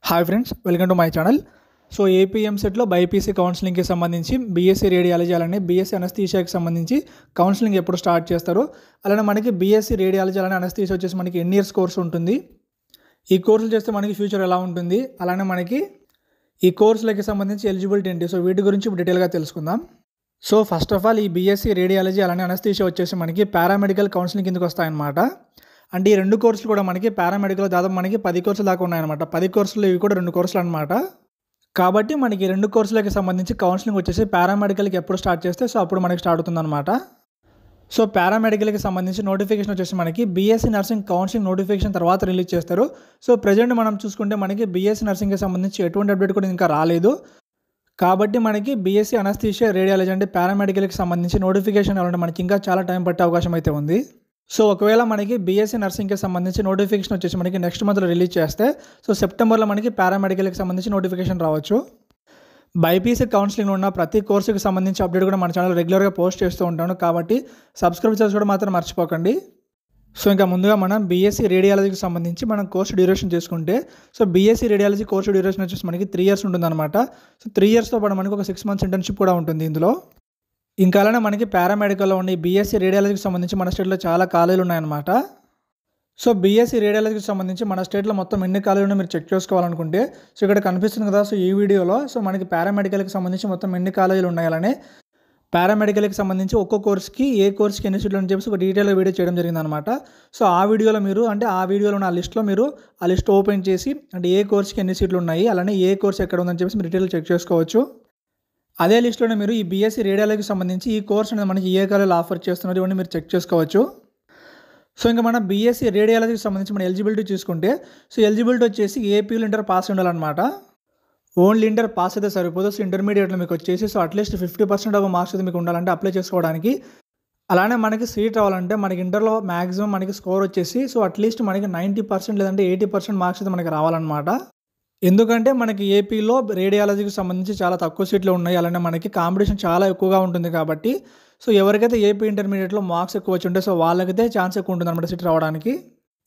Hi friends, welcome to my channel. So ఏపీఎంసెట్లో BiPC కౌన్సిలింగ్కి సంబంధించి బీఎస్సీ రేడియాలజీ అలానే బీఎస్సీ అనస్థీషియాకి సంబంధించి కౌన్సిలింగ్ ఎప్పుడు స్టార్ట్ చేస్తారు, అలానే మనకి బీఎస్సీ రేడియాలజీ అలానే అనస్థీషియా వచ్చేసి మనకి ఎన్ని ఇయర్స్ కోర్స్ ఉంటుంది, ఈ కోర్సులు చేస్తే మనకి ఫ్యూచర్ ఎలా ఉంటుంది, అలానే మనకి ఈ కోర్సులకి సంబంధించి ఎలిజిబిలిటీ ఏంటి, సో వీటి గురించి డీటెయిల్గా తెలుసుకుందాం. సో ఫస్ట్ ఆఫ్ ఆల్ ఈ బీఎస్సీ రేడియాలజీ అలానే అనస్థీషియా వచ్చేసి మనకి పారామెడికల్ కౌన్సిలింగ్ కిందకి వస్తాయన్నమాట. అంటే ఈ రెండు కోర్సులు కూడా మనకి పారామెడికల్ దాదాపు మనకి 10 కోర్సులు దాకా ఉన్నాయన్నమాట. 10 కోర్సులు ఇవి కూడా 2 కోర్సులు అనమాట. కాబట్టి మనకి 2 కోర్సులకి సంబంధించి కౌన్సిలింగ్ వచ్చేసి పారామెడికల్కి ఎప్పుడు స్టార్ట్ చేస్తే సో అప్పుడు మనకి స్టార్ట్ అవుతుందన్నమాట. సో పారామెడికల్కి సంబంధించి నోటిఫికేషన్ వచ్చేసి మనకి బీఎస్సీ నర్సింగ్ కౌన్సిలింగ్ నోటిఫికేషన్ తర్వాత రిలీజ్ చేస్తారు. సో ప్రజెంట్ మనం చూసుకుంటే మనకి బీఎస్సీ నర్సింగ్కి సంబంధించి ఎటువంటి అప్డేట్ కూడా ఇంకా రాలేదు. కాబట్టి మనకి బీఎస్సీ అనస్థీషియా రేడియాలజీ అంటే పారామెడికల్కి సంబంధించి నోటిఫికేషన్ రావాలంటే మనకి ఇంకా చాలా టైం పట్టే అవకాశం అయితే ఉంది. సో ఒకవేళ మనకి బీఎస్సీ నర్సింగ్కి సంబంధించి నోటిఫికేషన్ వచ్చేసి మనకి నెక్స్ట్ మంత్లో రిలీజ్ చేస్తే సో సెప్టెంబర్లో మనకి పారామెడికల్కి సంబంధించి నోటిఫికేషన్ రావచ్చు. బైపీసీ కౌన్సిలింగ్ ఉన్న ప్రతి కోర్సుకి సంబంధించి అప్డేట్ కూడా మన ఛానల్ రెగ్యులర్గా పోస్ట్ చేస్తూ ఉంటాను. కాబట్టి సబ్స్క్రైబ్ చేసుకోవడం మాత్రం మర్చిపోకండి. సో ఇంకా ముందుగా మనం బీఎస్సీ రేడియాలజీకి సంబంధించి మనం కోర్సు డ్యూరేషన్ చేసుకుంటే so BSc radiology course duration వచ్చేసి మనకి 3 years ఉంటుందన్నమాట. సో 3 yearsతో పాటు మనకి ఒక 6 months ఇంటర్న్షిప్ కూడా ఉంటుంది ఇందులో. ఇంకా అలానే మనకి పారామెడికల్లో ఉన్న ఈ బీఎస్సీ రేడియాలజీకి సంబంధించి మన స్టేట్లో చాలా కాలేజీలు ఉన్నాయన్నమాట. సో బీఎస్సీ రేడియాలజీకి సంబంధించి మన స్టేట్లో మొత్తం ఎన్ని కాలేజీలు ఉన్నాయో మీరు చెక్ చేసుకోవాలనుకుంటే సో ఇక్కడ కనిపిస్తుంది కదా, సో ఈ వీడియోలో సో మనకి పారామెడికల్కి సంబంధించి మొత్తం ఎన్ని కాలేజీలు ఉన్నాయి, అలానే పారామెడికల్కి సంబంధించి ఒక్కో కోర్స్కి ఏ కోర్స్కి ఎన్ని సీట్లు అని చెప్పేసి ఒక డీటెయిల్గా వీడియో చేయడం జరిగిందనమాట. సో ఆ వీడియోలో మీరు అంటే ఆ వీడియోలో ఉన్న లిస్ట్లో మీరు ఆ లిస్ట్ ఓపెన్ చేసి అంటే ఏ కోర్స్కి ఎన్ని సీట్లు ఉన్నాయి, అలానే ఏ కోర్స్ ఎక్కడ ఉందని చెప్పేసి మీరు డీటెయిల్ చెక్ చేసుకోవచ్చు. అదే లిస్ట్లోనే మీరు ఈ బీఎస్సీ రేడియాలజీకి సంబంధించి ఈ కోర్స్ అనేది మనకి ఏ కాలేజీలో ఆఫర్ చేస్తున్నారు ఇవన్నీ మీరు చెక్ చేసుకోవచ్చు. సో ఇంకా మన బీఎస్సీ రేడియాలజీకి సంబంధించి మన ఎలిజిబిలిటీ చూసుకుంటే సో ఎలిజిబిలిటీ వచ్చేసి ఏపీలో ఇంటర్ పాస్ ఉండాలన్నమాట. ఓన్లీ ఇంటర్ పాస్ అయితే సరిపోదు. సో ఇంటర్మీడియట్లో మీకు వచ్చేసి సో అట్లీస్ట్ 50% ఆఫ్ మార్క్స్ అయితే మీకు ఉండాలంటే అప్లై చేసుకోవడానికి. అలానే మనకి సీట్ రావాలంటే మనకి ఇంటర్లో మ్యాక్సిమం మనకి స్కోర్ వచ్చేసి సో అట్లీస్ట్ మనకి 90% లేదంటే 80% మార్క్స్ అయితే మనకి రావాలన్నమాట. ఎందుకంటే మనకి ఏపీలో రేడియాలజీకి సంబంధించి చాలా తక్కువ సీట్లు ఉన్నాయి, అలానే మనకి కాంపిటీషన్ చాలా ఎక్కువగా ఉంటుంది. కాబట్టి సో ఎవరికైతే ఏపీ ఇంటర్మీడియట్లో మార్క్స్ ఎక్కువ వచ్చి ఉంటే సో వాళ్ళకైతే ఛాన్స్ ఎక్కువ ఉంటుంది అనమాట సీట్ రావడానికి.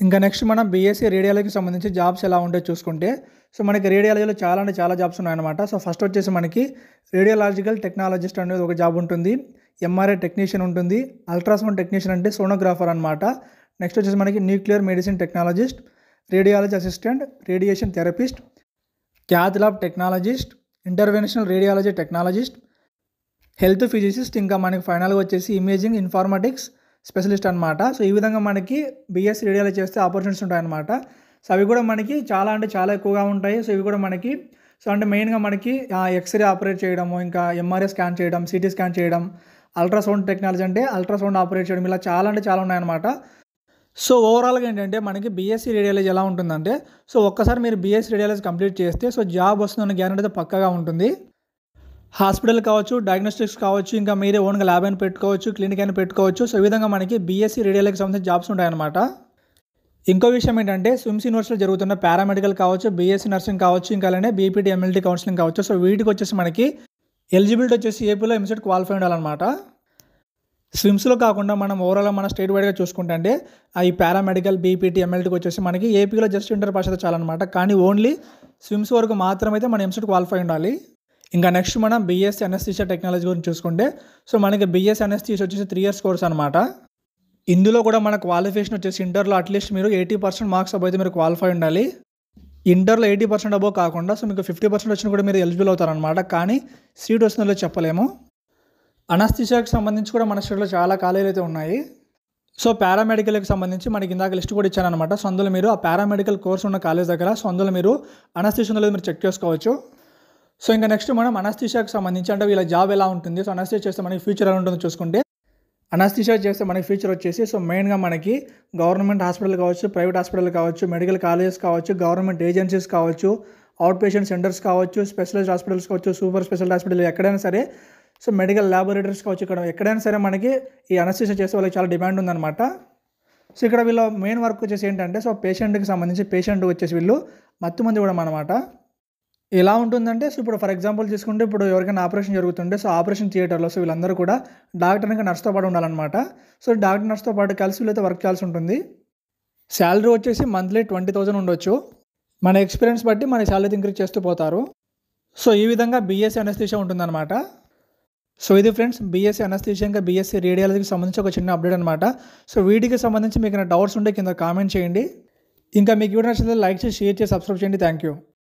ఇంకా నెక్స్ట్ మనం బీఎస్సీ రేడియాలజీకి సంబంధించి జాబ్స్ ఎలా ఉంటాయో చూసుకుంటే సో మనకి రేడియాలజీలో చాలా అంటే చాలా జాబ్స్ ఉన్నాయన్నమాట. సో ఫస్ట్ వచ్చేసి మనకి రేడియాలజికల్ టెక్నాలజిస్ట్ అనేది ఒక జాబ్ ఉంటుంది, ఎంఆర్ఐ టెక్నీషియన్ ఉంటుంది, అల్ట్రాసౌండ్ టెక్నీషియన్ అంటే సోనోగ్రాఫర్ అనమాట. నెక్స్ట్ వచ్చేసి మనకి nuclear medicine technologist, radiology assistant, radiation therapist, cath lab technologist, interventional radiology technologist, health physicist, ఇంకా మనకి ఫైనల్గా వచ్చేసి ఇమేజింగ్ ఇన్ఫార్మాటిక్స్ స్పెషలిస్ట్ అనమాట. సో ఈ విధంగా మనకి బీఎస్సీ రేడియాలజీ చేస్తే ఆపర్చునిటీస్ ఉంటాయన్నమాట. సో అవి కూడా మనకి చాలా అంటే చాలా ఎక్కువగా ఉంటాయి. సో ఇవి కూడా మనకి సో అంటే మెయిన్గా మనకి ఎక్స్రే ఆపరేట్ చేయడము, ఇంకా ఎంఆర్ఐ స్కాన్ చేయడం, సిటీ స్కాన్ చేయడం, అల్ట్రాసౌండ్ టెక్నాలజీ అంటే అల్ట్రాసౌండ్ ఆపరేట్ చేయడం, ఇలా చాలా అంటే చాలా ఉన్నాయన్నమాట. సో ఓవరాల్గా ఏంటంటే మనకి బీఎస్సీ రేడియాలజీ ఎలా ఉంటుందంటే సో ఒక్కసారి మీరు బీఎస్సీ రేడియాలజీ కంప్లీట్ చేస్తే సో జాబ్ వస్తుందన్న గ్యారెంటీ అయితే పక్కాగా ఉంటుంది. హాస్పిటల్ కావచ్చు, డయాగ్నోస్టిక్స్ కావచ్చు, ఇంకా మీరే ఓన్గా ల్యాబ్ అయినా పెట్టుకోవచ్చు, క్లినిక్ అయినా పెట్టుకోవచ్చు. సో ఈ విధంగా మనకి బీఎస్సీ రేడియాలజీకి సంబంధించి జాబ్స్ ఉంటాయన్నమాట. ఇంకో విషయం ఏంటంటే స్విమ్స్ యూనివర్సిటీలో జరుగుతున్న పారామెడికల్ కావచ్చు, బీఎస్సీ నర్సింగ్ కావచ్చు, ఇంకా అలానే బీపీటీ ఎంఎల్టీ కౌన్సిలింగ్ కావచ్చు. సో వీటికి వచ్చేసి మనకి ఎలిజిబిలిటీ వచ్చేసి ఏపీలో ఎంసెట్ క్వాలిఫై ఉండాలన్నమాట. స్విమ్స్లో కాకుండా మనం ఓవరాల్గా మన స్టేట్ వైడ్గా చూసుకుంటే అంటే ఈ పారామెడికల్ బీపీటీ ఎంఎల్టీకి వచ్చేసి మనకి ఏపీలో జస్ట్ ఇంటర్ పాస్ అయితే చాలన్నమాట. కానీ ఓన్లీ స్విమ్స్ వరకు మాత్రమైతే మనం ఎంసెట్ క్వాలిఫై ఉండాలి. ఇంకా నెక్స్ట్ మనం బీఎస్సీ అనస్థీషియా టెక్నాలజీ గురించి చూసుకుంటే సో మనకి బీఎస్సీ అనస్థీషియా వచ్చేసి 3 years కోర్స్ అనమాట. ఇందులో కూడా మన క్వాలిఫికేషన్ వచ్చేసి ఇంటర్లో అట్లీస్ట్ మీరు 80% మార్క్స్ అబో అయితే మీరు క్వాలిఫై ఉండాలి. ఇంటర్లో 80% అబో కాకుండా సో మీకు 50% వచ్చినా కూడా మీరు ఎలిజిబుల్ అవుతారనమాట. కానీ సీట్ వస్తుందో చెప్పలేము. అనస్థీషియాకి సంబంధించి కూడా మన స్టేట్లో చాలా కాలేజీలు అయితే ఉన్నాయి. సో పారామెడికల్కి సంబంధించి మనకి ఇందాక లిస్ట్ కూడా ఇచ్చానమాట. సో అందులో మీరు ఆ పారామెడికల్ కోర్స్ ఉన్న కాలేజ్ దగ్గర సో అందులో మీరు అనస్థీషియా ఉందో మీరు చెక్ చేసుకోవచ్చు. సో ఇంకా నెక్స్ట్ మనం అనస్థీషియాకి సంబంధించి అంటే వీళ్ళ జాబ్ ఎలా ఉంటుంది, సో అనస్థీషియా చేస్తే మనకి ఫ్యూచర్ ఎలా ఉంటుందో చూసుకుంటే అనస్థీషియా చేస్తే మనకి ఫ్యూచర్ వచ్చేసి సో మెయిన్గా మనకి గవర్నమెంట్ హాస్పిటల్ కావచ్చు, ప్రైవేట్ హాస్పిటల్ కావచ్చు, మెడికల్ కాలేజెస్ కావచ్చు, గవర్నమెంట్ ఏజెన్సీస్ కావచ్చు, అవుట్ పేషెంట్ సెంటర్స్ కావచ్చు, స్పెషలైజ్డ్ హాస్పిటల్స్ కావచ్చు, సూపర్ స్పెషల్ హాస్పిటల్ ఎక్కడైనా సరే సో మెడికల్ ల్యాబొరేటరీస్ కావచ్చు, ఇక్కడ ఎక్కడైనా సరే మనకి ఈ అనస్థీషియా చేసే వాళ్ళకి చాలా డిమాండ్ ఉందన్నమాట. సో ఇక్కడ వీళ్ళ మెయిన్ వర్క్ వచ్చేసి ఏంటంటే సో పేషెంట్కి సంబంధించి పేషెంట్ వచ్చేసి వీళ్ళు మత్తుమంది ఇవ్వడం అనమాట. ఎలా ఉంటుందంటే సో ఇప్పుడు ఫర్ ఎగ్జాంపుల్ తీసుకుంటే ఇప్పుడు ఎవరికైనా ఆపరేషన్ జరుగుతుంటే సో ఆపరేషన్ థియేటర్లో సో వీళ్ళందరూ కూడా డాక్టర్ ఇంకా నర్స్తో పాటు ఉండాలన్నమాట. సో డాక్టర్ నర్స్తో పాటు కలిసి వీళ్ళైతే వర్క్ చేయాల్సి ఉంటుంది. శాలరీ వచ్చేసి మంత్లీ 20,000 ఉండొచ్చు. మన ఎక్స్పీరియన్స్ బట్టి మన శాలరీ ఇంక్రీజ్ చేస్తూ పోతారు. సో ఈ విధంగా బీఎస్సీ అనస్థీషియా ఉంటుందన్నమాట. సో ఇది ఫ్రెండ్స్ బీఎస్సీ అనస్థీషియా ఇంకా బీఎస్సీ రేడియాలజీకి సంబంధించి ఒక చిన్న అప్డేట్ అనమాట. సో వీటికి సంబంధించి మీకు ఏమైనా డౌట్స్ ఉంటే కింద కామెంట్ చేయండి. ఇంకా మీకు వీడియో నచ్చితే లైక్ చేసి షేర్ చేసి సబ్స్క్రైబ్ చేయండి. Thank you.